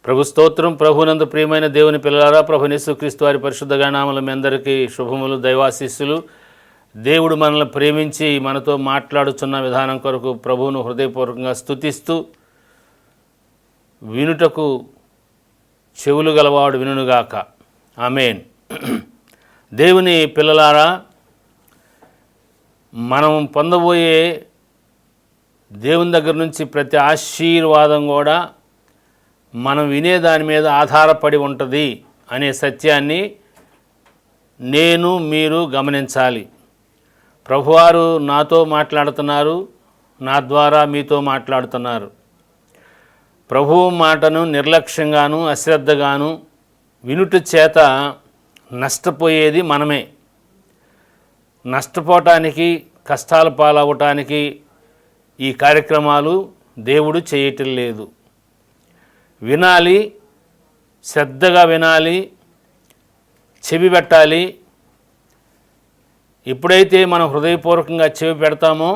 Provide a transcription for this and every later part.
ప్రభు స్తోత్రం. ప్రభునందు ప్రియమైన దేవుని పిల్లలారా, ప్రభు యేసుక్రీస్తు వారి పరిశుద్ధ నామములో మీ అందరికీ శుభములు, దైవాశీస్సులు. దేవుడు మనల్ని ప్రేమించి మనతో మాట్లాడుచున్న విధానం కొరకు ప్రభువును హృదయపూర్వకంగా స్తుతిస్తూ, వినుటకు చెవులు గలవాడు వినుగాక. ఆమేన్. దేవుని పిల్లలారా, మనం పొందబోయే దేవుని దగ్గర నుంచి ప్రతి ఆశీర్వాదం కూడా మనం వినే దాని మీద ఆధారపడి ఉంటుంది అనే సత్యాన్ని మీరు గమనించాలి. ప్రభువారు నాతో మాట్లాడుతున్నారు, నా ద్వారా మీతో మాట్లాడుతున్నారు. ప్రభువు మాటను నిర్లక్ష్యంగాను అశ్రద్ధగాను వినుట చేత నష్టపోయేది మనమే. నష్టపోవటానికి, కష్టాల పాలవటానికి ఈ కార్యక్రమాలు దేవుడు చేయటం లేదు. వినాలి, శ్రద్ధగా వినాలి, చెవి పెట్టాలి. ఎప్పుడైతే మనం హృదయపూర్వకంగా చెవి పెడతామో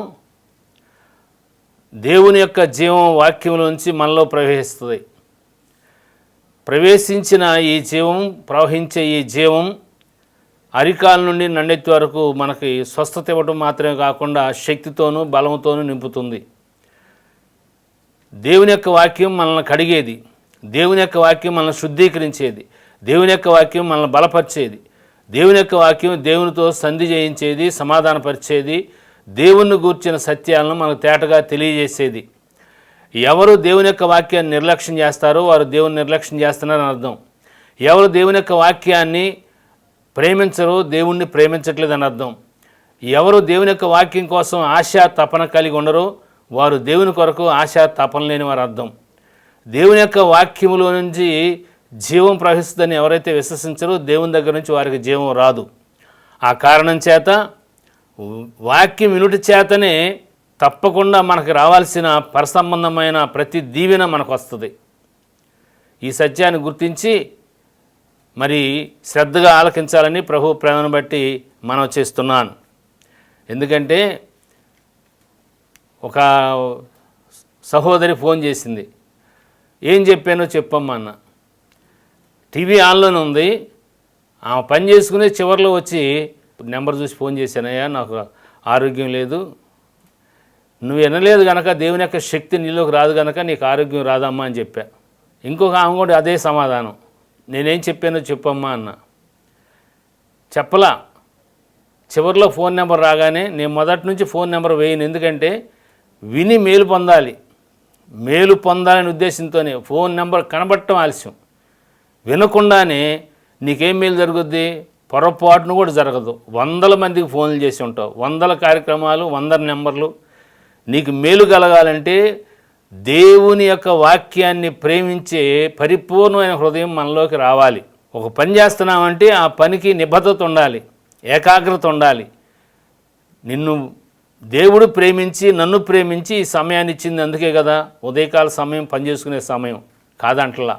దేవుని యొక్క జీవం వాక్యంలోంచి మనలో ప్రవేశిస్తుంది. ప్రవేశించిన ఈ జీవం, ప్రవహించే ఈ జీవం అరికాల నుండి నండెత్తి వరకు మనకి స్వస్థత ఇవ్వడం మాత్రమే కాకుండా శక్తితోనూ బలంతోనూ నింపుతుంది. దేవుని యొక్క వాక్యం మనల్ని కడిగేది, దేవుని యొక్క వాక్యం మనల్ని శుద్ధీకరించేది, దేవుని యొక్క వాక్యం మనల్ని బలపరిచేది, దేవుని యొక్క వాక్యం దేవునితో సంధి చేయించేది, సమాధానపరిచేది, దేవుణ్ణి గూర్చిన సత్యాలను మనకు తేటగా తెలియజేసేది. ఎవరు దేవుని యొక్క వాక్యాన్ని నిర్లక్ష్యం చేస్తారో వారు దేవుని నిర్లక్ష్యం చేస్తున్నారని అర్థం. ఎవరు దేవుని యొక్క వాక్యాన్ని ప్రేమించరో దేవుణ్ణి ప్రేమించట్లేదని అర్థం. ఎవరు దేవుని యొక్క వాక్యం కోసం ఆశా తపన కలిగి ఉండరో వారు దేవుని కొరకు ఆశా తపన లేని వారు అర్థం. దేవుని యొక్క వాక్యములో నుంచి జీవం ప్రవహిస్తుందని ఎవరైతే విశ్వసించరో దేవుని దగ్గర నుంచి వారికి జీవం రాదు. ఆ కారణం చేత వాక్యం వినుటి చేతనే తప్పకుండా మనకు రావాల్సిన పరసంబంధమైన ప్రతి దీవెన మనకు వస్తుంది. ఈ సత్యాన్ని గుర్తించి మరి శ్రద్ధగా ఆలకించాలని ప్రభు ప్రేమను బట్టి మనం చేస్తున్నాను. ఎందుకంటే ఒక సహోదరి ఫోన్ చేసింది. ఏం చెప్పానో చెప్పమ్మా అన్న. టీవీ ఆన్లోనే ఉంది. ఆమె పని చేసుకునే చివరిలో వచ్చి నెంబర్ చూసి ఫోన్ చేశానయ్యా, నాకు ఆరోగ్యం లేదు, నువ్వు వినలేదు కనుక దేవుని యొక్క శక్తి నీలోకి రాదు కనుక నీకు ఆరోగ్యం రాదమ్మా అని చెప్పా. ఇంకొక ఆమె కూడా అదే సమాధానం, నేనేం చెప్పానో చెప్పమ్మా అన్న. చెప్పలా. చివరిలో ఫోన్ నెంబర్ రాగానే నేను మొదటి నుంచి ఫోన్ నెంబర్ వేయను. ఎందుకంటే విని మేలు పొందాలి, మేలు పొందాలనే ఉద్దేశంతోనే. ఫోన్ నెంబర్ కనబడటం ఆలస్యం. వినకుండానే నీకేం మేలు జరుగుద్ది? పొరపాటును కూడా జరగదు. వందల మందికి ఫోన్లు చేసి ఉంటావు, వందల కార్యక్రమాలు, 100 నెంబర్లు. నీకు మేలు కలగాలంటే దేవుని యొక్క వాక్యాన్ని ప్రేమించే పరిపూర్ణమైన హృదయం మనలోకి రావాలి. ఒక పని చేస్తున్నామంటే ఆ పనికి నిబద్ధత ఉండాలి, ఏకాగ్రత ఉండాలి. నిన్ను దేవుడు ప్రేమించి నన్ను ప్రేమించి ఈ సమయాన్ని ఇచ్చింది అందుకే కదా. ఉదయకాల సమయం పనిచేసుకునే సమయం కాదంటలా.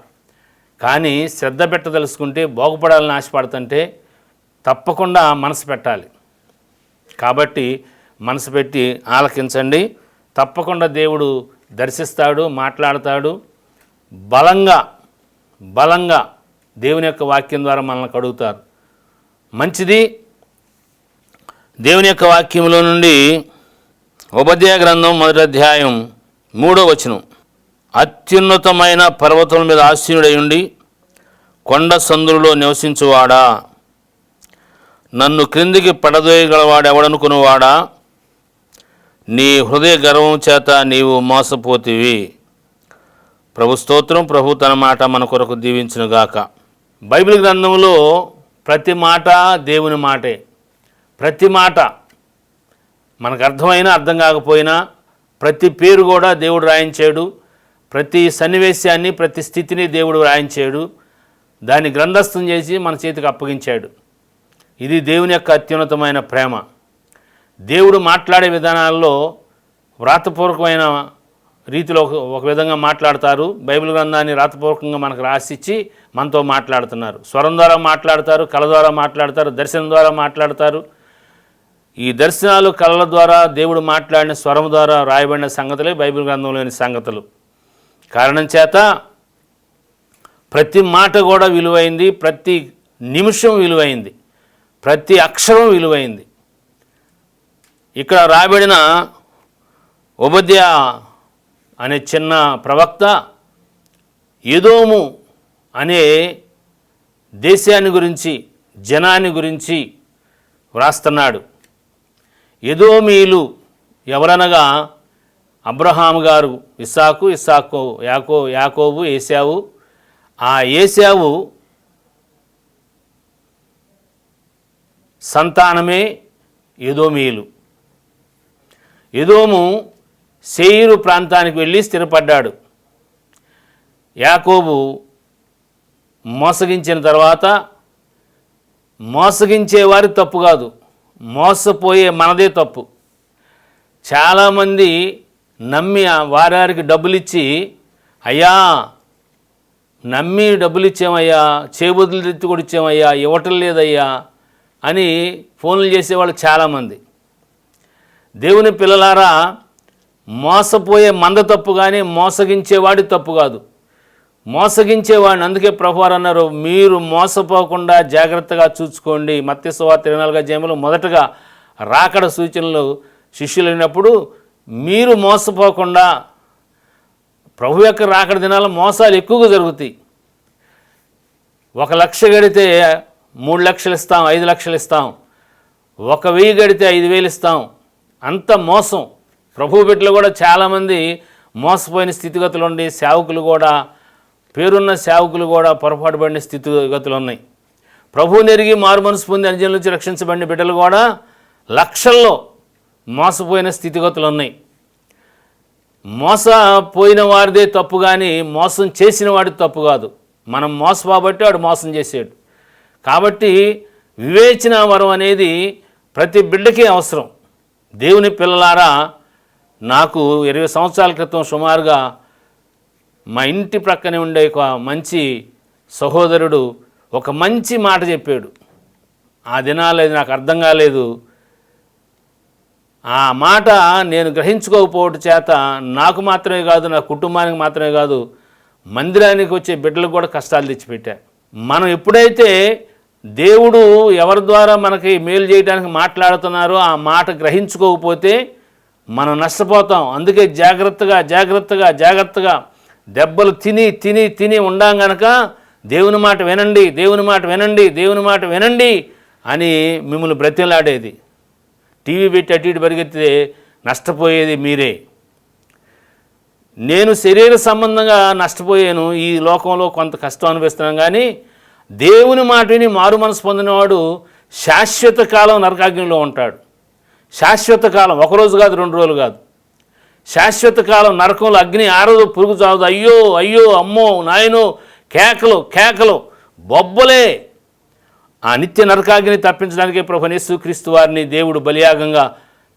కానీ శ్రద్ధ పెట్టదలుచుకుంటే, బాగుపడాలని ఆశపడుతుంటే తప్పకుండా మనసు పెట్టాలి. కాబట్టి మనసు పెట్టి ఆలకించండి. తప్పకుండా దేవుడు దర్శిస్తాడు, మాట్లాడతాడు. బలంగా దేవుని యొక్క వాక్యం ద్వారా మనల్ని కడుగుతారు. మంచిది. దేవుని యొక్క వాక్యంలో నుండి ఉపదేయ గ్రంథం 1వ అధ్యాయం 3వ వచనం. అత్యున్నతమైన పర్వతం మీద ఆసీనుడై ఉండి కొండ సందులలో నివసించువాడా, నన్ను క్రిందికి పడదోయగలవాడెవడనుకునేవాడా, నీ హృదయ గర్వం చేత నీవు మోసపోతివి. ప్రభు స్తోత్రం. ప్రభు తన మాట మన కొరకు దీవించునుగాక. బైబిల్ గ్రంథంలో ప్రతి మాట దేవుని మాటే. ప్రతి మాట మనకు అర్థమైనా అర్థం కాకపోయినా ప్రతి పేరు కూడా దేవుడు రాయించాడు. ప్రతి సన్నివేశాన్ని, ప్రతి స్థితిని దేవుడు రాయించాడు. దాన్ని గ్రంథస్థం చేసి మన చేతికి అప్పగించాడు. ఇది దేవుని యొక్క అత్యున్నతమైన ప్రేమ. దేవుడు మాట్లాడే విధానాల్లో వ్రాతపూర్వకమైన రీతిలో ఒక విధంగా మాట్లాడతారు. బైబిల్ గ్రంథాన్ని వ్రాతపూర్వకంగా మనకు రాసిచ్చి మనతో మాట్లాడుతున్నారు. స్వరం ద్వారా మాట్లాడతారు, కళ ద్వారా మాట్లాడతారు, దర్శనం ద్వారా మాట్లాడతారు. ఈ దర్శనాలు, కళల ద్వారా దేవుడు మాట్లాడిన స్వరం ద్వారా రాయబడిన సంగతులే బైబిల్ గ్రంథంలోని సంగతులు. కారణం చేత ప్రతి మాట కూడా విలువైంది, ప్రతి నిమిషం విలువైంది, ప్రతి అక్షరం విలువైంది. ఇక్కడ రాబడిన ఓబద్యా అనే చిన్న ప్రవక్త ఎదోము అనే దేశాన్ని గురించి, జనాన్ని గురించి వ్రాస్తున్నాడు. ఎదోమీలు ఎవరనగా అబ్రహాము గారు ఇస్సాకు, యాకోబు, ఏశావు. ఆ ఏశావు సంతానమే ఎదోమీలు. ఎదోము శేయీరు ప్రాంతానికి వెళ్ళి స్థిరపడ్డాడు. యాకోబు మోసగించిన తర్వాత, మోసగించేవారి తప్పు కాదు, మోసపోయే మనదే తప్పు. చాలామంది నమ్మి వారికి డబ్బులు ఇచ్చి, అయ్యా నమ్మి డబ్బులు ఇచ్చామయ్యా, చేబుదులు తెచ్చి కూడా ఇచ్చామయ్యా, ఇవ్వటం లేదయ్యా అని ఫోన్లు చేసేవాళ్ళు చాలామంది. దేవుని పిల్లలారా, మోసపోయే మంద తప్పు కానీ మోసగించేవాడి తప్పు కాదు. మోసగించేవాడిని అందుకే ప్రభువారు అన్నారు, మీరు మోసపోకుండా జాగ్రత్తగా చూసుకోండి. మత్తయి సువార్త 24వ అధ్యాయంలో మొదటగా రాకడ సూచనలు శిష్యులు అయినప్పుడు మీరు మోసపోకుండా, ప్రభు యొక్క రాకడ దినాల మోసాలు ఎక్కువగా జరుగుతాయి. 1,00,000 గడితే 3 లక్షలు ఇస్తాం, 5 లక్షలు ఇస్తాం, 1,000 గడితే 5,000 ఇస్తాం. అంత మోసం. ప్రభు బిడ్డలు కూడా చాలామంది మోసపోయిన స్థితిగతులు ఉండి, సేవకులు కూడా, పేరున్న సేవకులు కూడా పొరపాటు పడిన స్థితిగతులు ఉన్నాయి. ప్రభువు నెరిగి మారు మనసు పొంది అన్యజనుల నుంచి రక్షించబడిన బిడ్డలు కూడా లక్షల్లో మోసపోయిన స్థితిగతులు ఉన్నాయి. మోసపోయిన వారిదే తప్పు కానీ మోసం చేసిన వాడి తప్పు కాదు. మనం మోసపోబట్టి వాడు మోసం చేసాడు. కాబట్టి వివేచన వరం అనేది ప్రతి బిడ్డకి అవసరం. దేవుని పిల్లలారా, నాకు 20 సంవత్సరాల క్రితం సుమారుగా మా ఇంటి ప్రక్కనే ఉండే ఒక మంచి సహోదరుడు ఒక మంచి మాట చెప్పాడు. ఆ దినాలు అది నాకు అర్థం కాలేదు. ఆ మాట నేను గ్రహించుకోకపోవడం చేత నాకు మాత్రమే కాదు, నా కుటుంబానికి మాత్రమే కాదు, మందిరానికి వచ్చే బిడ్డలకు కూడా కష్టాలు తెచ్చిపెట్టా. మనం ఎప్పుడైతే దేవుడు ఎవరి ద్వారా మనకి మేలు చేయడానికి మాట్లాడుతున్నారో ఆ మాట గ్రహించుకోకపోతే మనం నష్టపోతాం. అందుకే జాగ్రత్తగా దెబ్బలు తిని ఉండాం గనక దేవుని మాట వినండి అని మిమ్మల్ని బ్రతిలాడేది. టీవీ పెట్టి అటు ఇటు పరిగెత్తితే నష్టపోయేది మీరే. నేను శరీర సంబంధంగా నష్టపోయాను, ఈ లోకంలో కొంత కష్టం అనిపిస్తున్నాను. కానీ దేవుని మాట విని మారు మనసు పొందినవాడు శాశ్వత కాలం నరకాగ్నిలో ఉంటాడు. శాశ్వత కాలం, 1 రోజు కాదు, 2 రోజులు కాదు, శాశ్వత కాలం నరకంలో అగ్ని ఆరదు, పురుగు చావదు. అయ్యో అమ్మో నాయనో, కేకలు బొబ్బలే. ఆ నిత్య నరకాగ్ని తప్పించడానికే ప్రభువైన యేసుక్రీస్తు వారిని దేవుడు బలియాగంగా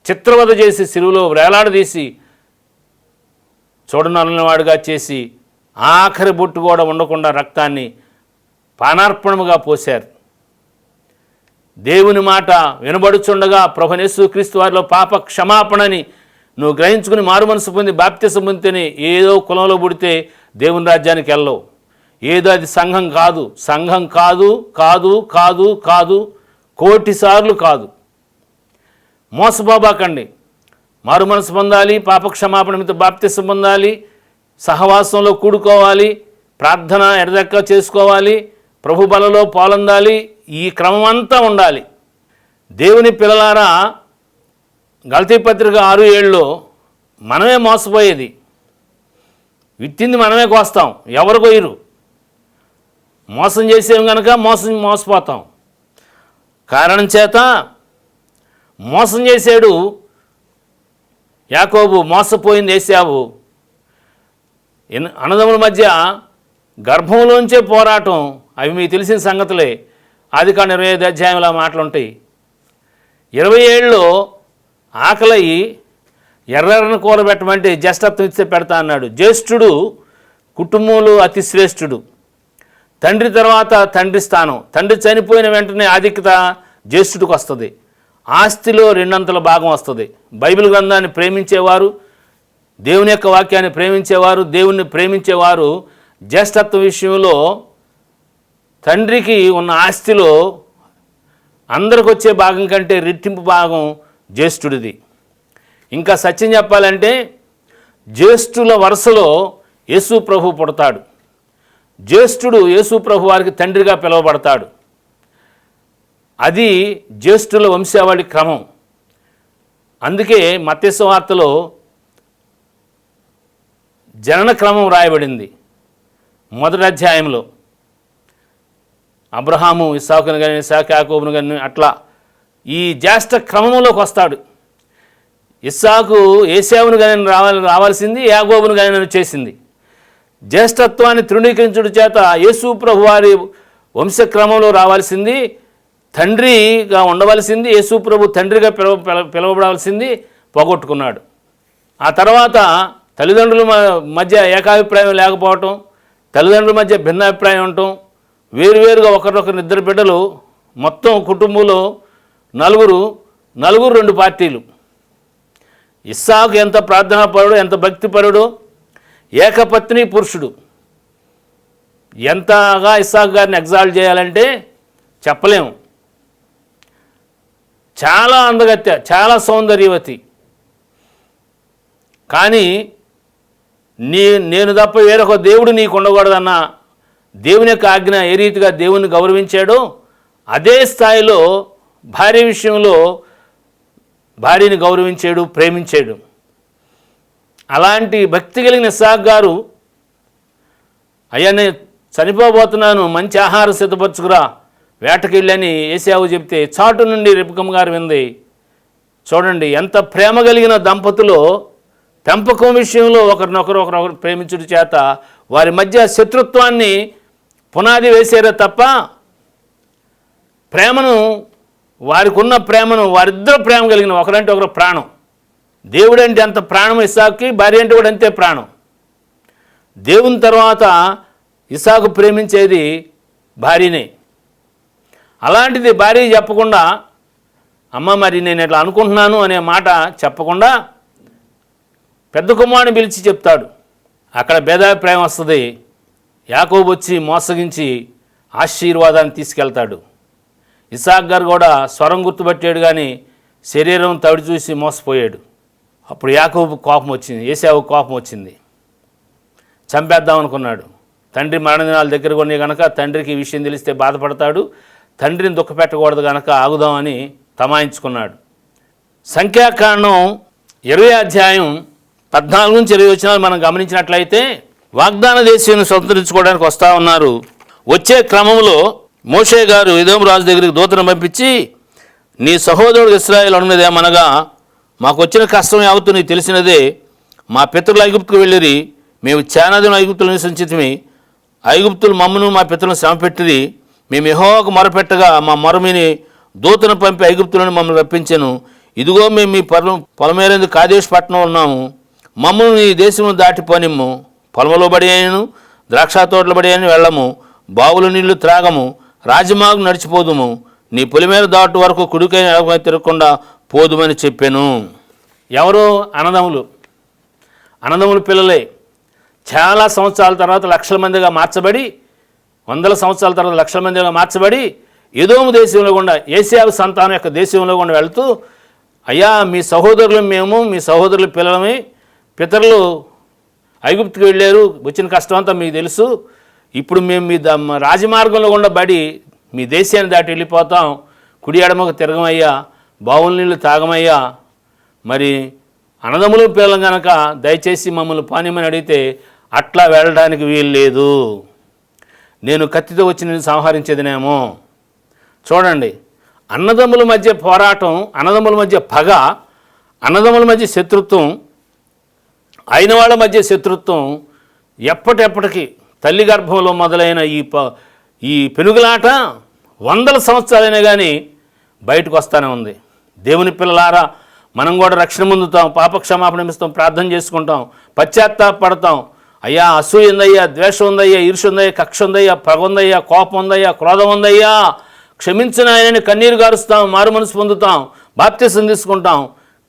చిత్రవధ చేసి శిలువలో వేలాడదీసి చూడనలవాడుగా చేసి ఆఖరి బొట్టు కూడా ఉండకుండా రక్తాన్ని పానార్పణముగా పోశారు. దేవుని మాట వినబడుచుండగా ప్రభువైన యేసుక్రీస్తు వారిలో పాప క్షమాపణని నువ్వు గ్రహించుకుని మారు మనసు పొంది బాప్తిసం పొందితేనే ఏదో కులంలో పుడితే దేవుని రాజ్యానికి వెళ్ళవు. ఏదో అది సంఘం కాదు, కోటి సార్లు కాదు. మోసపోబాకండి. మారు మనసు పొందాలి, పాప క్షమాపణ మీద బాప్తిసం పొందాలి, సహవాసంలో కూడుకోవాలి, ప్రార్థన ఎడదెక్క చేసుకోవాలి, ప్రభు బలలో పాలొందాలి. ఈ క్రమం అంతా ఉండాలి. దేవుని పిల్లలారా, గలతీ పత్రిక 6:7లో మనమే మోసపోయేది. విత్తింది మనమే కోస్తాం, ఎవరు కొయ్యరు. మోసం చేసేం కనుక మోసపోతాం. కారణం చేత మోసం చేశాడు యాకోబు, మోసపోయింది ఏశావు. అన్నదమ్ముల మధ్య గర్భంలోంచే పోరాటం, అవి మీకు తెలిసిన సంగతులే. ఆదికాండం 25వ అధ్యాయంలో మాటలు ఉంటాయి. 27లో ఆకలయ్యి ఎర్రని కూర పెట్టమంటే జ్యేష్ఠత్వం ఇస్తే పెడతా అన్నాడు. జ్యేష్ఠుడు కుటుంబంలో అతి శ్రేష్ఠుడు. తండ్రి తర్వాత తండ్రి స్థానం. తండ్రి చనిపోయిన వెంటనే ఆధిక్యత జ్యేష్ఠుడికి వస్తుంది. ఆస్తిలో 2 భాగం వస్తుంది. బైబిల్ గ్రంథాన్ని ప్రేమించేవారు, దేవుని యొక్క వాక్యాన్ని ప్రేమించేవారు, దేవుణ్ణి ప్రేమించేవారు జ్యేష్ఠత్వ విషయంలో తండ్రికి ఉన్న ఆస్తిలో అందరికి వచ్చే భాగం కంటే రెట్టింపు భాగం జ్యేష్ఠుడిది. ఇంకా సత్యం చెప్పాలంటే జ్యేష్ఠుల వరుసలో యేసు ప్రభు పుడతాడు. జ్యేష్ఠుడు యేసు ప్రభు వారికి తండ్రిగా పిలువబడతాడు. అది జ్యేష్ఠుల వంశావళి క్రమం. అందుకే మత్తయి సువార్తలో జనన క్రమం రాయబడింది. మొదటి అధ్యాయంలో అబ్రహాము ఇస్సాకును కానీ ఇస్సాకు యాకోబును కానీ అట్లా ఈ జ్యేష్ఠ క్రమంలోకి వస్తాడు. ఇస్సాకు ఏశావును కానీ రావాల్సింది, యాకోబును కానీ చేసింది. జ్యేష్ఠత్వాన్ని తృణీకరించుడు చేత యేసు ప్రభు వారి వంశక్రమంలో రావాల్సింది, తండ్రిగా ఉండవలసింది, యేసు ప్రభు తండ్రిగా పిలువబడాల్సింది పోగొట్టుకున్నాడు. ఆ తర్వాత తల్లిదండ్రుల మధ్య ఏకాభిప్రాయం లేకపోవటం, తల్లిదండ్రుల మధ్య భిన్నాభిప్రాయం ఉండటం, వేరువేరుగా ఒకరినొకరు ఇద్దరు బిడ్డలు, మొత్తం కుటుంబంలో నలుగురు 2 పార్టీలు. ఇస్సాకు ఎంత ప్రార్థనాపరుడు, ఎంత భక్తిపరుడు, ఏకపత్ని పురుషుడు. ఎంతగా ఇస్సాకు గారిని ఎగ్జాల్ట్ చేయాలంటే చెప్పలేము. చాలా అందగత్య, చాలా సౌందర్యవతి. కానీ నేను తప్ప వేరొక దేవుడు నీకు ఉండకూడదన్న దేవుని యొక్క ఆజ్ఞ ఏ రీతిగా దేవుని గౌరవించాడో అదే స్థాయిలో భార్య విషయంలో భార్యని గౌరవించాడు, ప్రేమించాడు. అలాంటి భక్తి కలిగిన ఇస్సాకు గారు, అయ్యా నేను చనిపోబోతున్నాను, మంచి ఆహారం సిద్ధపరచుకురా, వేటకెళ్ళని ఏశావు చెప్తే చాటు నుండి రిబెకా గారు వింది. చూడండి ఎంత ప్రేమ కలిగిన దంపతులు పెంపకం విషయంలో ఒకరినొకరు ప్రేమించుట చేత వారి మధ్య శత్రుత్వాన్ని పునాది వేసారే తప్ప ప్రేమను, వారికి ఉన్న ప్రేమను, వారిద్దరు ప్రేమ కలిగిన, ఒకరంటే ఒకరు ప్రాణం. దేవుడంటే అంత ప్రాణం ఇస్సాకుకి, భార్య అంటే కూడా అంతే ప్రాణం. దేవుని తర్వాత ఇస్సాకు ప్రేమించేది భార్యనే. అలాంటిది భార్య చెప్పకుండా, అమ్మ మరి నేను ఇట్లా అనుకుంటున్నాను అనే మాట చెప్పకుండా పెద్ద కుమారుని పిలిచి చెప్తాడు. అక్కడ భేదాభిప్రాయం వస్తుంది. యాకోబు వచ్చి మోసగించి ఆశీర్వాదాన్ని తీసుకెళ్తాడు. ఇస్సాకు గారు కూడా స్వరం గుర్తుపట్టాడు కానీ శరీరం తవిడి చూసి మోసపోయాడు. అప్పుడు యాకోబు కోపం వచ్చింది, ఏశావు కోపం వచ్చింది, చంపేద్దాం అనుకున్నాడు. తండ్రి మరణదినాలు దగ్గర కొన్ని కనుక తండ్రికి ఈ విషయం తెలిస్తే బాధపడతాడు, తండ్రిని దుఃఖపెట్టకూడదు కనుక ఆగుదామని తమాయించుకున్నాడు. సంఖ్యాకాండం 20 అధ్యాయం 14 నుంచి 20 వచనాలు మనం గమనించినట్లయితే వాగ్దాన దేశాన్ని స్వతంత్రించుకోవడానికి వస్తూ ఉన్నారు. వచ్చే క్రమంలో మోషే గారు ఎదోము రాజు దగ్గరికి దూతను పంపించి, నీ సహోదరుడు ఇశ్రాయేలు అన్నదేమనగా, మాకు వచ్చిన కష్టం యావత్తు నీకు తెలిసినదే. మా పితరులు ఐగుప్తుకు వెళ్ళిరి, మేము చానాదిన ఐగుప్తులు నివసించితిమి. ఐగుప్తులు మమ్మను మా పితరులను శ్రమపెట్టిరి. మేము యెహోవాకు మొరపెట్టగా మా మొరమిని దూతను పంపి ఐగుప్తులను మమ్మల్ని రప్పించెను. ఇదిగో మేము మీ పొలమేరేందు కాదేశ్ పట్టణంలో ఉన్నాము. మమ్మల్ని నీ దేశమును దాటిపోనిమ్ము. పొలములో బడి అయినను ద్రాక్ష తోటల బడి అయిన వెళ్ళము, బావుల నీళ్లు త్రాగము, రాజమార్గం నడిచిపోదుము. నీ పొలిమేర దాటు వరకు కుడికైన ఎడమకై తిరగకుండా పోదుమని చెప్పాను. ఎవరు? అన్నదమ్ములు పిల్లలే. చాలా సంవత్సరాల తర్వాత లక్షల మందిగా మార్చబడి, వందల సంవత్సరాల తర్వాత లక్షల మందిగా మార్చబడి ఎదోము దేశంలో గుండా, ఏశావు సంతానం యొక్క దేశంలో గుండా వెళుతూ, అయ్యా మీ సహోదరులు మేము, మీ సహోదరుల పిల్లలమే, పితరులు ఐగుప్తుకు వెళ్ళారు, వచ్చిన కష్టం అంతా మీకు తెలుసు. ఇప్పుడు మేము మీ రాజమార్గంలో గుండా బడి మీ దేశాన్ని దాటి వెళ్ళిపోతాం. కుడి ఎడమకు తిరగమయ్యా, బావుల నీళ్ళు తాగమయ్యా. మరి అన్నదమ్ములు పిల్లలు కనుక దయచేసి మమ్మల్ని పానీయమని అడిగితే అట్లా వెళ్ళడానికి వీలు లేదు, నేను కత్తితో వచ్చి నేను సంహరించేదినేమో. చూడండి, అన్నదమ్ముల మధ్య పోరాటం, అన్నదమ్ముల మధ్య పగ, అన్నదమ్ముల మధ్య శత్రుత్వం, అయిన వాళ్ళ మధ్య శత్రుత్వం ఎప్పటికి తల్లి గర్భంలో మొదలైన ఈ పెనుగులాట వందల సంవత్సరాలైనా కానీ బయటకు వస్తూనే ఉంది. దేవుని పిల్లలారా, మనం కూడా రక్షణ పొందుతాం, పాపక్షమాపణ ఇస్తాం, ప్రార్థన చేసుకుంటాం, పశ్చాత్తాపడతాం. అయ్యా అసూయ ఉందయ్యా, ద్వేషం ఉందయ్యా, ఈర్ష్య ఉందయ్యా, కక్ష ఉందయ్యా, పగ ఉందయ్యా, కోపం ఉందయ్యా, క్రోధం ఉందయ్యా, క్షమించిన ఆయనని కన్నీరు గారుస్తాం, మారు మనసు పొందుతాం, బాప్తిసం తీసుకుంటాం.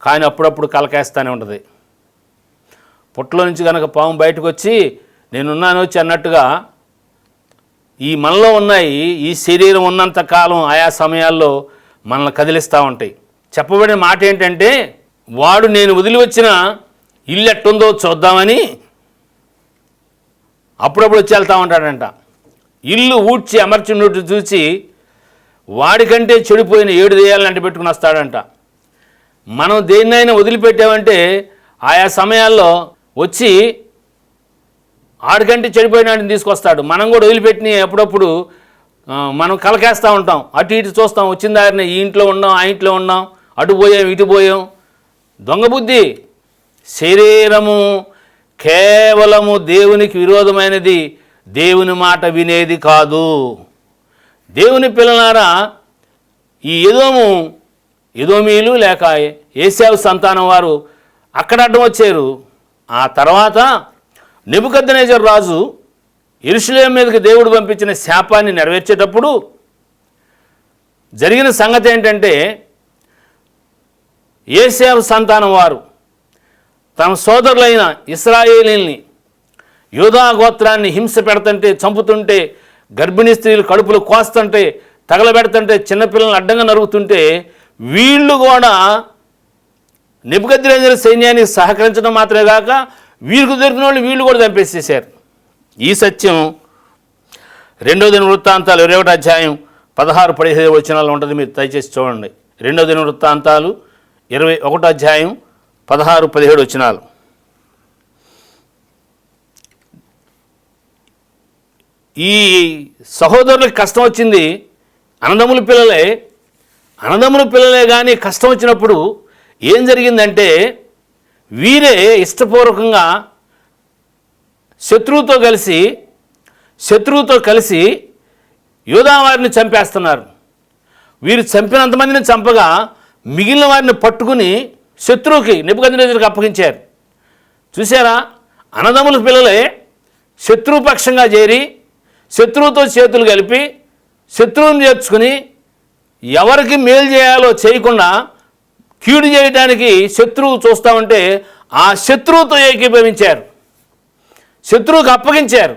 కానీ అప్పుడప్పుడు కలకేస్తూనే ఉంటుంది. పుట్టలో నుంచి కనుక పాము బయటకు వచ్చి నేనున్నాను వచ్చి అన్నట్టుగా ఈ మనలో ఉన్నాయి, ఈ శరీరం ఉన్నంత కాలం ఆయా సమయాల్లో మనల్ని కదిలిస్తూ ఉంటాయి. చెప్పబడిన మాట ఏంటంటే, వాడు నేను వదిలి వచ్చిన ఇల్లు ఎట్టుందో చూద్దామని అప్పుడప్పుడు వచ్చి వెళ్తూ ఉంటాడంట. ఇల్లు ఊడ్చి అమర్చినట్టు చూసి వాడికంటే చెడిపోయిన 7 దెయ్యాలను అంటి పెట్టుకుని వస్తాడంట. మనం దేన్నైనా వదిలిపెట్టామంటే ఆయా సమయాల్లో వచ్చి ఆడికంటే చెడిపోయిన వాడిని తీసుకొస్తాడు. మనం కూడా వదిలిపెట్టిన అప్పుడప్పుడు మనం కలకేస్తూ ఉంటాం, అటు ఇటు చూస్తాం, వచ్చిన దారిని ఈ ఇంట్లో ఉన్నాం, ఆ ఇంట్లో ఉన్నాం, అటు పోయాం ఇటు పోయాం. దొంగ బుద్ధి. శరీరము కేవలము దేవునికి విరోధమైనది, దేవుని మాట వినేది కాదు. దేవుని పిల్లలారా, ఈ ఎదోమీలు లేక ఏశావు సంతానం వారు అక్కడ అడ్డం వచ్చారు. ఆ తర్వాత నెబుకద్నెజరు రాజు యెరూషలేము మీదకి దేవుడు పంపించిన శాపాన్ని నెరవేర్చేటప్పుడు జరిగిన సంగతి ఏంటంటే, ఏశావు సంతానం వారు తమ సోదరులైన ఇశ్రాయేలీల్ని, యూదా గోత్రాన్ని హింస పెడుతుంటే, చంపుతుంటే, గర్భిణీ స్త్రీలు కడుపులు కోస్తుంటే, తగలబెడుతుంటే, చిన్నపిల్లలను అడ్డంగా నరుగుతుంటే, వీళ్ళు కూడా నెబుకద్నెజరు సైన్యానికి సహకరించడం మాత్రమే కాక వీరికి దొరికిన వాళ్ళు వీళ్ళు కూడా చంపేసేసారు. ఈ సత్యం 2వ దినవృత్తాంతాలు 21వ అధ్యాయం 16-17 వచనాలు ఉంటుంది, మీరు దయచేసి చూడండి. 2వ దినవృత్తాంతాలు 21వ అధ్యాయం 16-17 వచనాలు. ఈ సహోదరులకు కష్టం వచ్చింది, అన్నదమ్ముల పిల్లలే కానీ కష్టం వచ్చినప్పుడు ఏం జరిగిందంటే, వీరే ఇష్టపూర్వకంగా శత్రువుతో కలిసి యూదా వారిని చంపేస్తున్నారు. వీరు చంపినంతమందిని చంపగా మిగిలిన వారిని పట్టుకుని శత్రువుకి నెబుకద్నెజరుకి అప్పగించారు. చూసారా, అన్నదమ్ముల పిల్లలే శత్రుపక్షంగా చేరి శత్రువుతో చేతులు కలిపి శత్రువుని చేర్చుకుని ఎవరికి మేలు చేయాలో చేయకుండా కీడు చేయడానికి శత్రువు చూస్తూ ఉంటే ఆ శత్రువుతో ఏకీభవించారు, శత్రువుకి అప్పగించారు.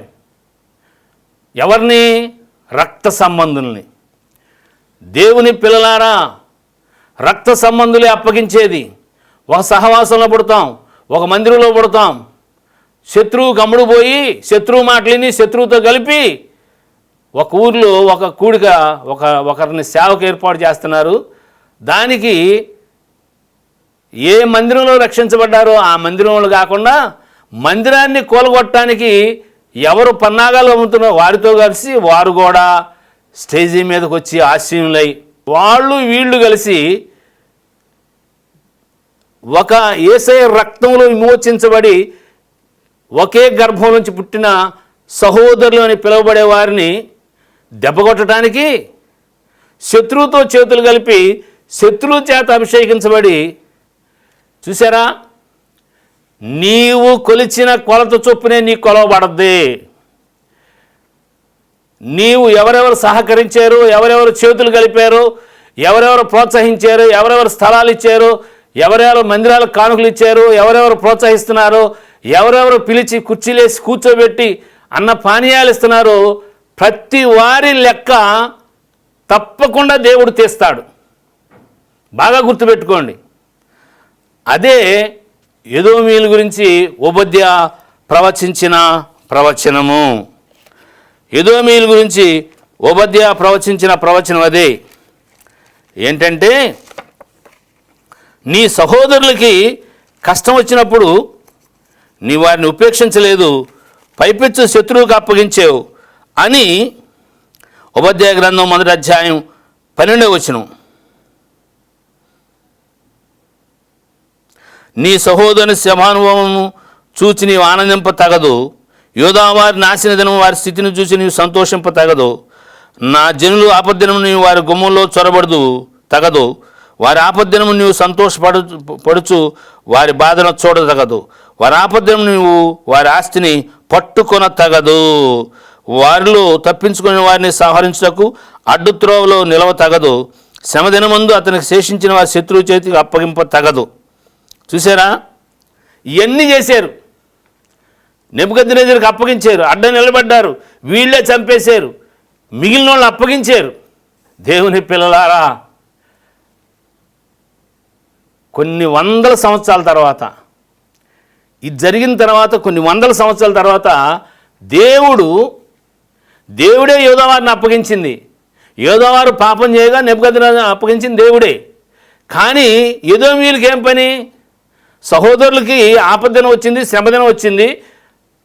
ఎవరిని? రక్త సంబంధుల్ని. దేవుని పిల్లలారా, రక్త సంబంధులే అప్పగించేది. ఒక సహవాసంలో పుడతాం, ఒక మందిరంలో పుడతాం, శత్రువుకి అమ్ముడు పోయి శత్రువు మాటలిని శత్రువుతో కలిపి ఒక ఊర్లో ఒక కూడిక ఒకరిని సేవకు ఏర్పాటు చేస్తున్నారు. దానికి ఏ మందిరంలో రక్షించబడ్డారో ఆ మందిరంలో కాకుండా మందిరాన్ని కూలగొట్టడానికి ఎవరు పన్నాగాలు అమ్ముతున్నారో వారితో కలిసి వారు కూడా స్టేజీ మీదకి వచ్చి ఆశీనులై వాళ్ళు వీళ్ళు కలిసి ఒక యేసయ్య రక్తంలో విమోచించబడి ఒకే గర్భం నుంచి పుట్టిన సహోదరులు అని పిలువబడే వారిని దెబ్బకొట్టడానికి శత్రువుతో చేతులు కలిపి శత్రువు చేత అభిషేకించబడి, చూసారా, నీవు కొలిచిన కొలత చొప్పునే నీ కొలవబడద్ది. నీవు ఎవరెవరు సహకరించారు, ఎవరెవరు చేతులు కలిపారు, ఎవరెవరు ప్రోత్సహించారు, ఎవరెవరు స్థలాలు ఇచ్చారు, ఎవరెవరు మందిరాలకు కానుకలు ఇచ్చారు, ఎవరెవరు ప్రోత్సహిస్తున్నారు, ఎవరెవరు పిలిచి కుర్చీలేసి కూర్చోబెట్టి అన్న పానీయాలు ఇస్తున్నారు, ప్రతి వారి లెక్క తప్పకుండా దేవుడు తీస్తాడు. బాగా గుర్తుపెట్టుకోండి. అదే ఎదోమీల గురించి ఓబద్యా ప్రవచించిన ప్రవచనము. ఎదోమీల గురించి ఓబద్యా ప్రవచించిన ప్రవచనం అదే. ఏంటంటే, నీ సహోదరులకి కష్టం వచ్చినప్పుడు నీ వారిని ఉపేక్షించలేదు, పైపెచ్చు శత్రువుకు అప్పగించావు అని ఓబద్యా గ్రంథం 1వ అధ్యాయం 12వ వచనం. నీ సహోదరుని శవానుభవము చూచి నీవు ఆనందింప తగదు, యోధావారి నాశన దినం వారి స్థితిని చూసి నీవు సంతోషింప తగదు. నా జనులు ఆపద్దినము నీవు వారి గుమ్మంలో చొరబడదు తగదు, వారి ఆపద్దినము నీవు సంతోషపడుచు వారి బాధను చూడ తగదు, వారి ఆపద్దినము నీవు వారి ఆస్తిని పట్టుకొన తగదు, వారిలో తప్పించుకునే వారిని సంహరించుటకు అడ్డుత్రోవలో నిలవ తగదు, శ్రమదినమందు అతనికి శేషించిన వారి శత్రువు చేతికి అప్పగింప తగదు. చూసారా, ఇవన్నీ చేశారు. నెబుకద్నెజరుకు అప్పగించారు, అడ్డం నిలబడ్డారు, వీళ్ళే చంపేశారు, మిగిలిన వాళ్ళు అప్పగించారు. దేవుని పిల్లలారా, కొన్ని వందల సంవత్సరాల తర్వాత, ఇది జరిగిన తర్వాత కొన్ని వందల సంవత్సరాల తర్వాత దేవుడే యోధావారిని అప్పగించింది. యోధావారు పాపం చేయగా నెబుకద్నెజరుని అప్పగించింది దేవుడే. కానీ ఎదోమీయులకి ఏం పని? సహోదరులకి ఆపదన వచ్చింది, శ్రమదినం వచ్చింది,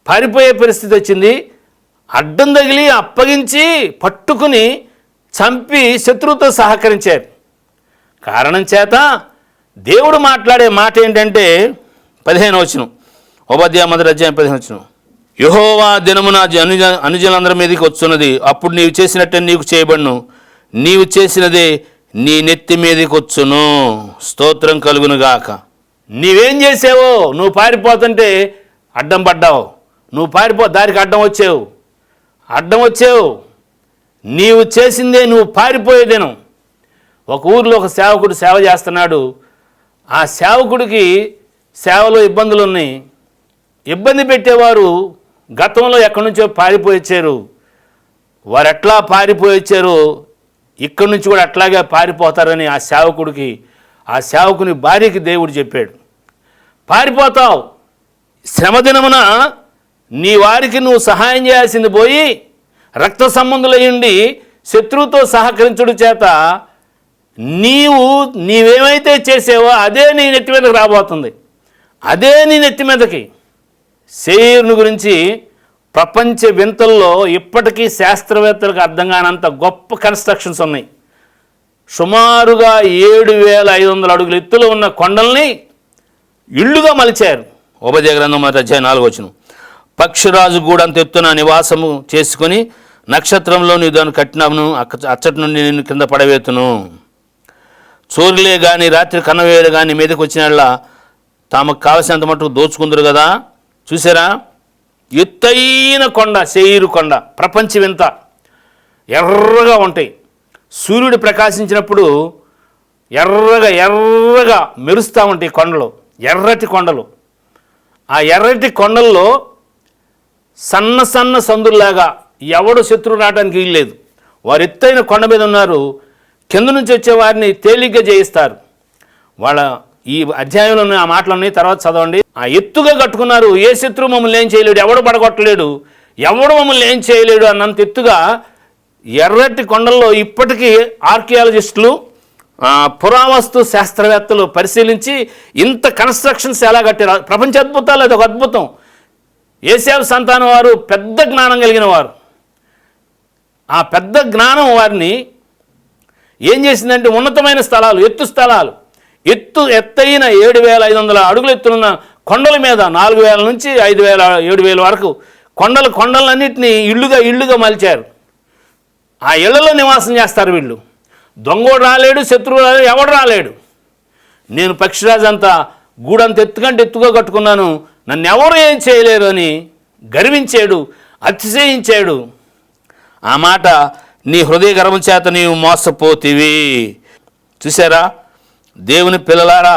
పారిపోయే పరిస్థితి వచ్చింది, అడ్డం తగిలి అప్పగించి పట్టుకుని చంపి శత్రువుతో సహకరించారు. కారణం చేత దేవుడు మాట్లాడే మాట ఏంటంటే 15వ వచనం, ఉపాధ్యాయ 1:15. యెహోవా దినమున అనుజనులందరి మీదకి వచ్చున్నది, అప్పుడు నీవు చేసినట్టే నీకు చేయబడును, నీవు చేసినదే నీ నెత్తి మీదకి వచ్చును, స్తోత్రం కలుగునుగాక. నీవేం చేసావో? నువ్వు పారిపోతుంటే అడ్డం పడ్డావు, నువ్వు దారికి అడ్డం వచ్చావు. నీవు చేసిందే నువ్వు పారిపోయేదేను. ఒక ఊరిలో ఒక సేవకుడు సేవ చేస్తున్నాడు. ఆ సేవకుడికి సేవలో ఇబ్బందులు ఉన్నాయి. ఇబ్బంది పెట్టేవారు గతంలో ఎక్కడి నుంచో పారిపోయొచ్చారు. వారు ఎట్లా పారిపోయొచ్చారో ఇక్కడి నుంచి కూడా అట్లాగే పారిపోతారని ఆ సేవకుని భార్యకి దేవుడు చెప్పాడు. పారిపోతావు, శ్రమదినమున నీ వారికి నువ్వు సహాయం చేయాల్సింది పోయి రక్త సంబంధులయ్యుండి శత్రువుతో సహకరించుడు చేత నీవేమైతే చేసావో అదే నీ నెత్తి మీదకి రాబోతుంది. అదే నీ నెత్తి మీదకి. శేయరుని గురించి ప్రపంచ వింతల్లో ఇప్పటికీ శాస్త్రవేత్తలకు అర్థం కానంత గొప్ప కన్స్ట్రక్షన్స్ ఉన్నాయి. సుమారుగా 7,500 అడుగుల ఎత్తులో ఉన్న కొండల్ని ఇళ్ళుగా మలిచారు. ఉపాధ్యాయ గ్రంథం 1:4. పక్షిరాజు గూడంత ఎత్తున నివాసము చేసుకొని నక్షత్రంలో నీ దాన్ని కట్టినను అచ్చటి నుండి నేను కింద పడవేతును. చోరులే కానీ రాత్రి కన్నవేలు కానీ మీదకి వచ్చినట్లా తమకు కావలసినంత మటుకు దోచుకుందరు కదా. చూసారా? ఎత్తైన కొండ, శేయరు కొండ, ప్రపంచ వింత, ఎర్రగా ఉంటాయి. సూర్యుడు ప్రకాశించినప్పుడు ఎర్రగా మెరుస్తూ ఉంటాయి కొండలు, ఎర్రటి కొండలు. ఆ ఎర్రటి కొండల్లో సన్న సందుల్లాగా ఎవడు శత్రువు రావడానికి వీల్లేదు. వారు ఎత్తైన కొండ మీద ఉన్నారు. కింద నుంచి వచ్చే వారిని తేలిగ్గా జయిస్తారు. వాళ్ళ ఈ అధ్యాయంలో ఆ మాటలన్నీ తర్వాత చదవండి. ఆ ఎత్తుగా కట్టుకున్నారు. ఏ శత్రువు మమ్మల్ని ఏం చేయలేడు, ఎవడు పడగొట్టలేడు, ఎవడు మమ్మల్ని ఏం చేయలేడు అన్నంత ఎత్తుగా ఎర్రటి కొండల్లో ఇప్పటికీ ఆర్కియాలజిస్టులు, పురావస్తు శాస్త్రవేత్తలు పరిశీలించి ఇంత కన్స్ట్రక్షన్స్ ఎలా కట్టారు. ప్రపంచ అద్భుతాలు అది ఒక అద్భుతం. యేసేపు సంతానం వారు పెద్ద జ్ఞానం కలిగిన వారు. ఆ పెద్ద జ్ఞానం వారిని ఏం చేసిందంటే ఉన్నతమైన స్థలాలు, ఎత్తైన 7,500 అడుగుల ఎత్తులున్న కొండల మీద 4,000 నుంచి 5,000, 7,000 వరకు కొండలన్నింటినీ ఇళ్ళుగా మలిచారు. ఆ ఇళ్లలో నివాసం చేస్తారు వీళ్ళు. దొంగోడు రాలేడు, శత్రువు రాలేడు, ఎవడు రాలేడు. నేను పక్షిరాజు అంతా గూడంత ఎత్తుకంటే ఎత్తుగా కట్టుకున్నాను, నన్ను ఎవరు ఏం చేయలేరు అని గర్వించాడు, అతిశయించాడు. ఆ మాట నీ హృదయ గర్వం చేత నీవు మోసపోతివి. చూసారా? దేవుని పిల్లలారా,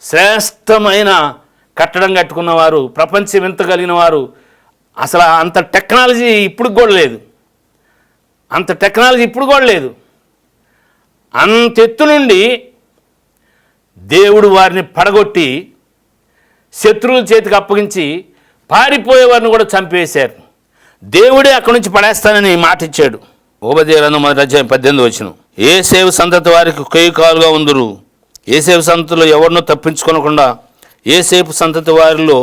శ్రేష్టమైన కట్టడం కట్టుకున్నవారు, ప్రపంచం వింత కలిగిన వారు, అసలు అంత టెక్నాలజీ ఇప్పుడు కూడా లేదు. అంత ఎత్తు నుండి దేవుడు వారిని పడగొట్టి శత్రువుల చేతికి అప్పగించి పారిపోయేవారిని కూడా చంపేశారు. దేవుడే అక్కడి నుంచి పడేస్తానని మాట ఇచ్చాడు. ఉపాధ్యాయ గ్రంథం 1:18. యోసేపు సంతతి వారికి కేయుకాలుగా ఉందురు. యోసేపు సంతతిలో ఎవరినో తప్పించుకోనకుండా యోసేపు సంతతి వారిలో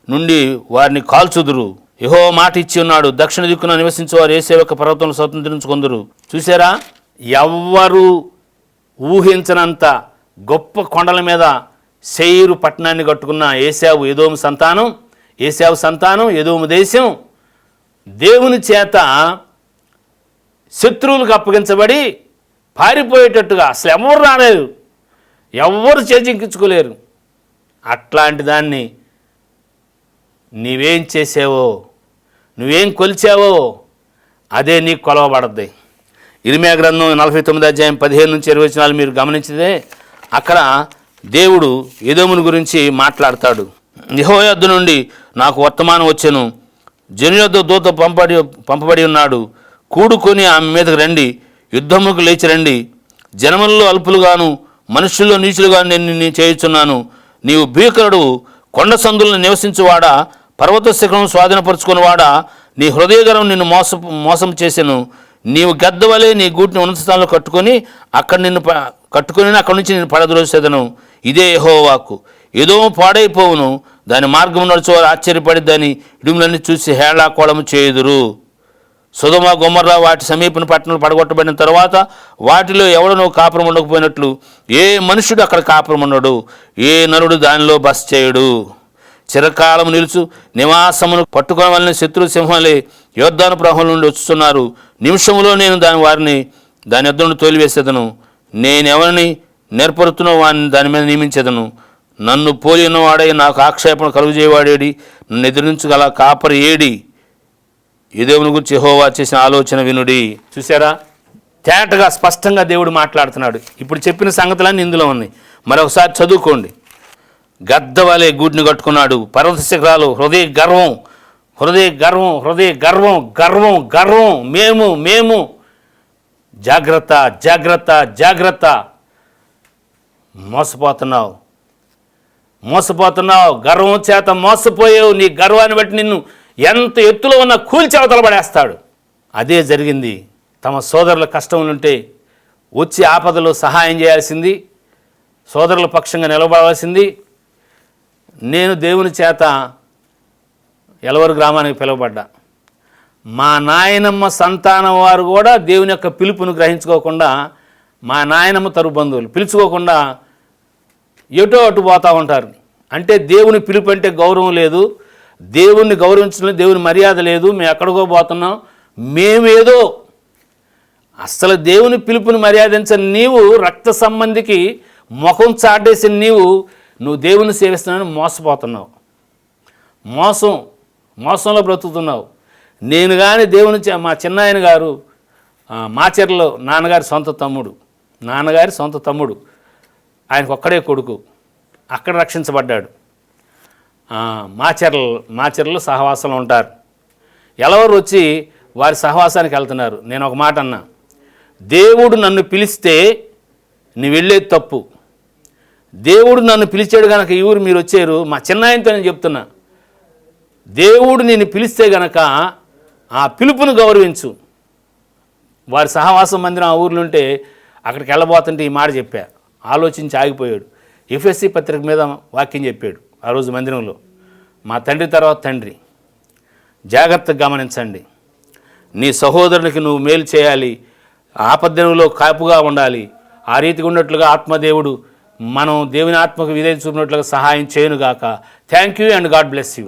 నుండి వారిని కాల్చుదురు. యెహోవా మాట ఇచ్చి ఉన్నాడు, దక్షిణ దిక్కున నివసించేవారు యోసేపు యొక్క పర్వతంలో స్వతంత్రించుకుందరు. చూసారా? ఎవ్వరు ఊహించనంత గొప్ప కొండల మీద శేయరు పట్టణాన్ని కట్టుకున్న ఏశావు సంతానం, ఎదోము దేశం దేవుని చేత శత్రువులకు అప్పగించబడి పారిపోయేటట్టుగా అసలు ఎవరు రాలేరు, ఎవరు చేజింకించుకోలేరు. అట్లాంటి దాన్ని నీవేం చేసావో, నువ్వేం కొలిచావో అదే నీకు కొలవబడద్ది. ఇర్మియా గ్రంథం 49:15-20 మీరు గమనించితే అక్కడ దేవుడు ఎదోమును గురించి మాట్లాడతాడు. యెహోవా యొద్ద నుండి నాకు వర్తమానం వచ్చెను, జనుల యొద్ద దూత పంపబడి ఉన్నాడు. కూడుకొని ఆమె మీదకి రండి, యుద్ధముకు లేచి రండి. జనములలో అల్పులుగాను మనుషుల్లో నీచులుగాను నేను చేయుచున్నాను. నీవు భీకరుడు, కొండ సందులను నివసించువాడా, పర్వత శిఖరం స్వాధీనపరుచుకున్నవాడా, నీ హృదయగరం నిన్ను మోసం చేసెను. నీవు గద్దవలే నీ గూటిని ఉన్నత స్థానంలో కట్టుకొని అక్కడి నుంచి నేను పడద్రోసేదను. ఇదే యెహోవా వాక్కు. ఎదోము పాడైపోవును, దాని మార్గం నడుచువారు ఆశ్చర్యపడి దాని ఇడుములన్నీ చూసి హేళాకోళము చేయుదురు. సొదొమ గొమొర్రా వాటి సమీపన పట్టణాలు పడగొట్టబడిన తర్వాత వాటిలో ఎవడనో కాపురం ఉండకపోయినట్లు ఏ మనుషుడు అక్కడ కాపురం ఉండడు, ఏ నరుడు దానిలో బస చేయడు. చిరకాలము నిలుచు నివాసమును పట్టుకోవాలని శత్రు సింహాలే యోర్దాను ప్రవాహం నుండి వచ్చుతున్నారు. నిమిషంలో నేను వారిని దాని యొద్ద నుండి తోలివేసేదను. నేనెవరిని నేర్పరుతున్నో వాడిని దాని మీద నియమించేదను. నన్ను పోలి ఉన్నవాడై నాకు ఆక్షేపణ కలుగజేయవాడేడి, నన్ను ఎదిరించగల కాపరి ఏడి? ఈ దేవుని గురించి యెహోవా చేసిన ఆలోచన వినుడి. చూసారా, తేటగా స్పష్టంగా దేవుడు మాట్లాడుతున్నాడు. ఇప్పుడు చెప్పిన సంగతులన్నీ ఇందులో ఉన్నాయి. మరొకసారి చదువుకోండి. గద్దవలే గూటిని కట్టుకున్నాడు, పర్వత శిఖరాలు, హృదయ గర్వం, హృదయ గర్వం, హృదయ గర్వం, గర్వం, గర్వం, మేము మేము. జాగ్రత్త, జాగ్రత్త, జాగ్రత్త. మోసపోతున్నావు, మోసపోతున్నావు. గర్వం చేత మోసపోయావు. నీ గర్వాన్ని బట్టి నిన్ను ఎంత ఎత్తులో ఉన్న కూల్చి అవతల పడేస్తాడు. అదే జరిగింది. తమ సోదరుల కష్టములుంటే వచ్చి ఆపదలో సహాయం చేయాల్సింది, సోదరుల పక్షంగా నిలబడాల్సింది. నేను దేవుని చేత ఎలవరు గ్రామానికి పిలువబడ్డా. మా నాయనమ్మ సంతానం వారు కూడా దేవుని యొక్క పిలుపును గ్రహించుకోకుండా, మా నాయనమ్మ తరపు బంధువులు పిలుచుకోకుండా ఎటో అటు పోతూ ఉంటారు. అంటే దేవుని పిలుపు అంటే గౌరవం లేదు, దేవుణ్ణి గౌరవించడం, దేవుని మర్యాద లేదు. మేము ఎక్కడికో పోతున్నాం, మేమేదో. అసలు దేవుని పిలుపుని మర్యాదించని నీవు, రక్త సంబంధికి ముఖం చాటేసిన నువ్వు దేవుని సేవిస్తున్నానని మోసపోతున్నావు. మోసంలో బ్రతుకుతున్నావు. నేను కానీ దేవుని మా చిన్నాయన గారు మాచర్లో నాన్నగారి సొంత తమ్ముడు, ఆయనకు ఒక్కడే కొడుకు, అక్కడ రక్షించబడ్డాడు. మాచర్లలో సహవాసంలో ఉంటారు. ఎలవరు వచ్చి వారి సహవాసానికి వెళ్తున్నారు. నేను ఒక మాట అన్నా, దేవుడు నన్ను పిలిస్తే నువ్వు వెళ్ళేది తప్పు. దేవుడు నన్ను పిలిచాడు కనుక ఈ ఊరు మీరు వచ్చారు. మా చిన్నాయనతో నేను చెప్తున్నా, దేవుడు నిన్ను పిలిస్తే గనక ఆ పిలుపును గౌరవించు. వారి సహవాసం మందిరం ఆ ఊర్లో ఉంటే అక్కడికి వెళ్ళబోతుంటే ఈ మాట చెప్పా. ఆలోచించి ఆగిపోయాడు. ఎఫ్ఎస్సి పత్రిక మీద వాక్యం చెప్పాడు ఆ రోజు మందిరంలో. మా తండ్రి తర్వాత తండ్రి, జాగ్రత్తగా గమనించండి. నీ సహోదరునికి నువ్వు మేలు చేయాలి, ఆపద్దినంలో కాపుగా ఉండాలి. ఆ రీతిగా ఉన్నట్లుగా ఆత్మదేవుడు మనం దేవుని ఆత్మకు విధేయత చూపినట్లుగా సహాయం చేయనుగాక. Thank you and God bless you.